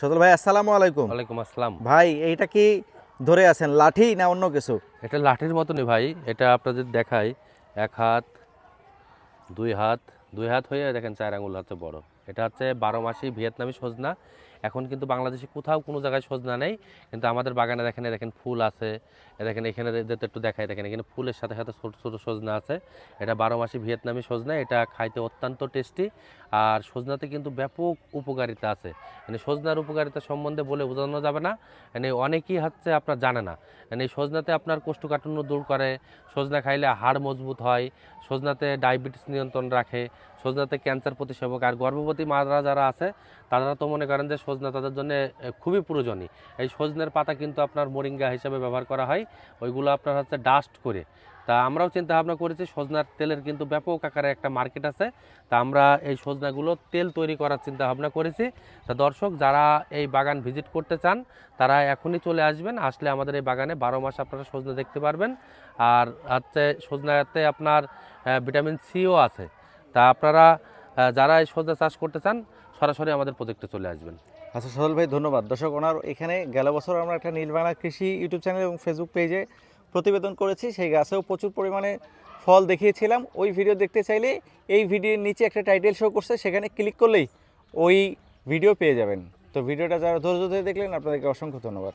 সজল ভাই আসসালামু আলাইকুম। ওয়ালাইকুম আসসালাম। ভাই এইটা কি ধরে আছেন, লাঠি না অন্য কিছু? এটা লাঠির মতনই ভাই, এটা আপনাদের দেখাই। এক হাত, হাত, 2 হাত হয়ে দেখেন 4 আঙুল হচ্ছে বড়। এটা হচ্ছে 12 মাসি ভিয়েতনামি সজনা। এখন কিন্তু বাংলাদেশে কোথাও কোনো জায়গায় সজনা নেই, কিন্তু আমাদের বাগানে দেখেন দেখেন ফুল আছে। দেখেন এখানে যেতে একটু দেখাই, দেখেন এখানে ফুলের সাথে সাথে ছোটো ছোটো সজনা আছে। এটা 12 মাসি ভিয়েতনামি সজনা, এটা খাইতে অত্যন্ত টেস্টি। আর সজনাতে কিন্তু ব্যাপক উপকারিতা আছে। মানে সজনার উপকারিতা সম্বন্ধে বলে বোঝানো যাবে না। মানে অনেকেই হচ্ছে আপনার জানে না। মানে এই সজনাতে আপনার কোষ্ঠকাঠিন্য দূর করে, সজনা খাইলে হাড় মজবুত হয়, সজনাতে ডায়াবেটিস নিয়ন্ত্রণ রাখে, সজনাতে ক্যান্সার প্রতিষেধক। আর গর্ভবতী মারা যারা আছে তারা তো মনে করেন যে সজনা তাদের জন্য খুবই প্রয়োজনীয়। এই সজনের পাতা কিন্তু আপনার মোরিঙ্গা হিসাবে ব্যবহার করা হয়, ওইগুলো আপনার হচ্ছে ডাস্ট করে। তা আমরাও চিন্তা ভাবনা করেছি, সজনার তেলের কিন্তু ব্যাপক আকারে একটা মার্কেট আছে। তা আমরা এই সজনাগুলো তেল তৈরি করার চিন্তা ভাবনা করেছি। তা দর্শক যারা এই বাগান ভিজিট করতে চান তারা এখনই চলে আসবেন, আসলে আমাদের এই বাগানে 12 মাস আপনারা সজনা দেখতে পারবেন। আর হচ্ছে সজনাতে আপনার ভিটামিন সিও আছে। তা আপনারা যারা এই সজনা চাষ করতে চান সরাসরি আমাদের প্রজেক্টে চলে আসবেন। আচ্ছা সজল ভাই ধন্যবাদ। দর্শক, ওনার এখানে গেল বছর আমরা একটা নীলবাংলা কৃষি ইউটিউব চ্যানেল এবং ফেসবুক পেজে প্রতিবেদন করেছি, সেই গাছেও প্রচুর পরিমাণে ফল দেখিয়েছিলাম। ওই ভিডিও দেখতে চাইলে এই ভিডিওর নিচে একটা টাইটেল শো করছে, সেখানে ক্লিক করলেই ওই ভিডিও পেয়ে যাবেন। তো ভিডিওটা যারা ধৈর্য ধরে দেখলেন আপনাদেরকে অসংখ্য ধন্যবাদ।